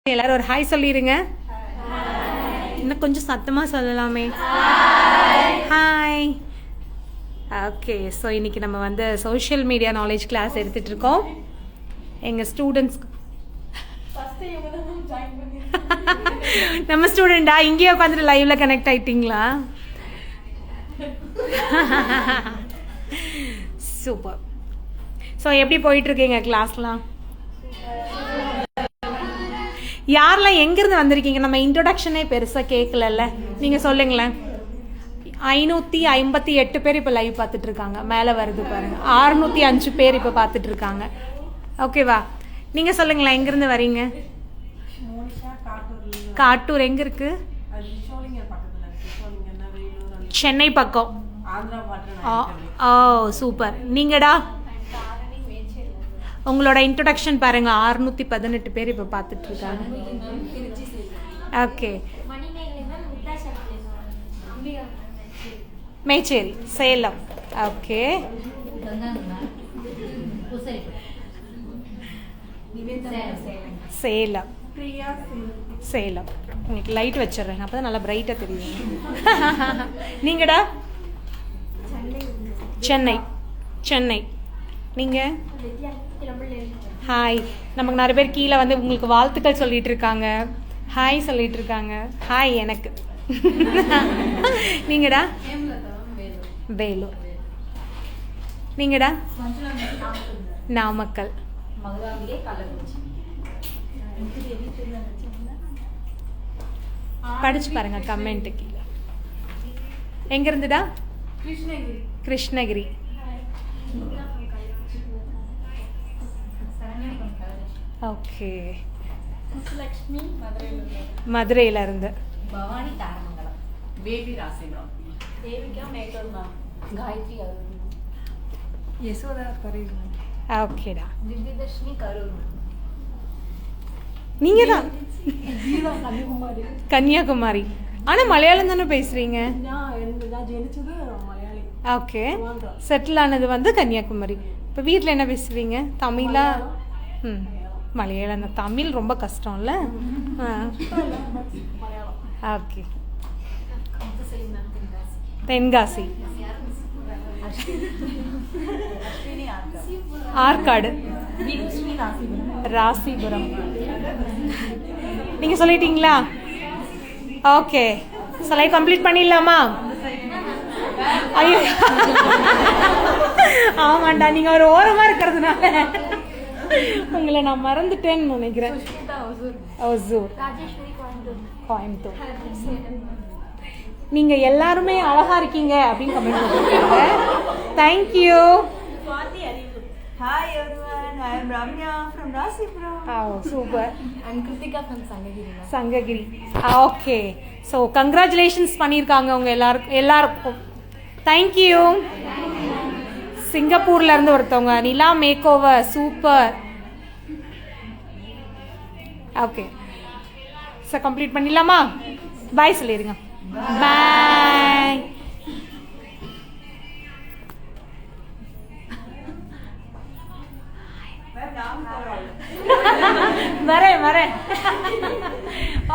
எல்லாரும் ஒரு ஹாய் சொல்லிடுங்க. இன்னும் கொஞ்சம் சத்தமாக சொல்லலாமே. ஹாய். ஓகே, ஸோ இன்றைக்கி நம்ம வந்து சோஷியல் மீடியா நாலேஜ் கிளாஸ் எடுத்துகிட்ருக்கோம். எங்கள் ஸ்டூடெண்ட்ஸ்க்கு நம்ம ஸ்டூடெண்டா இங்கேயே உட்காந்துட்டு லைவில் கனெக்ட் ஆகிட்டிங்களா? சூப்பர். ஸோ எப்படி போயிட்டுருக்கீங்க கிளாஸ்லாம்? யாரெல்லாம் எங்கேருந்து வந்திருக்கீங்க? நம்ம இன்ட்ரொடக்ஷனே பெருசாக கேட்கலல்ல, நீங்கள் சொல்லுங்களேன். 558 பேர் இப்போ லைவ் பார்த்துட்ருக்காங்க. மேலே வருது பாருங்கள், 605 பேர் இப்போ பார்த்துட்ருக்காங்க. ஓகேவா? நீங்கள் சொல்லுங்களேன், எங்கேருந்து வரீங்க? காட்டூர் எங்கே இருக்குது? சென்னை பக்கம். ஓ சூப்பர். நீங்கடா? உங்களோட இன்ட்ரொடக்ஷன் பாருங்க, 618 பேர் இப்போ பார்த்துட்டு இருக்காங்க. ஓகே, மேச்சேரி, சேலம். ஓகே, சேலம், சேலம். உங்களுக்கு லைட் வச்சிடுறேன், அப்போ தான் நல்லா பிரைட்டாக தெரியும். நீங்கடா? சென்னை. சென்னை. நீங்கள்? ஹாய். நமக்கு நிறைய பேர் கீழே வந்து உங்களுக்கு வாழ்த்துக்கள் சொல்லிட்டு இருக்காங்க, ஹாய் சொல்லிட்டு இருக்காங்க. ஹாய் எனக்கு. நீங்கடா? வேலூர். நீங்கடா? நாமக்கல். படிச்சு பாருங்க கமெண்ட் கீழே. எங்க இருந்துடா? கிருஷ்ணகிரி. ஓகே, மதுரையில இருந்து. பவானி தாரமங்கலம். பேபி ராசிபுரம். தேவிகா மேட்டூர். காயத்ரி அருள். யசோதா கரூர். ஓகேடா. திவ்யதர்ஷினி கரூர். நீங்க தான் கன்னியாகுமரி. கன்னியாகுமரி. ஆனா மலையாளம் தானே பேசுறீங்க? ஓகே, செட்டில் ஆனது வந்து கன்னியாகுமரி. இப்போ வீட்டில் என்ன பேசுவீங்க? தமிழா? மலையாளம் தான். தமிழ் ரொம்ப கஷ்டம்ல. ஓகே, தென்காசி. ஆற்காடு. ராசிபுரம். நீங்க சொல்லிட்டீங்களா? ஓகே, சிலை கம்ப்ளீட் பண்ணிடலாமா? ஐயோ ஆமாண்டா, நீங்க ஒரு ஓரமா இருக்கிறதுனால உங்களை நான் மறந்துட்டேன்னு நினைக்கிறேன். ஒசூர். கோயம்புத்தூர். நீங்க எல்லாருமே அழகா இருக்கீங்க அப்படின்னு கமெண்ட் பண்ணிருக்கீங்க. Thank you. Hi everyone, I am Ramya from Rasipuram. Oh, super. I'm Kritika from Sangagiri. Sangagiri. Okay. So, congratulations பண்ணிருக்காங்க உங்க எல்லாருக்கும். Thank you. சிங்கப்பூர்ல இருந்து ஒருத்தவங்க, Nila makeover. Super. Okay, so complete பண்ணிடலாமா? பாய் சொல்லிடுங்க. பாய். வரேன்.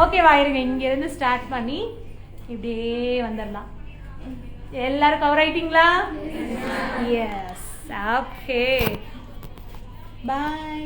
ஓகேவா, இருங்க, இங்கிருந்து ஸ்டார்ட் பண்ணி இப்படியே வந்துடலாம். எல்லாரும் கவர் ஆயிட்டீங்களா? எஸ். ஓகே, பாய்.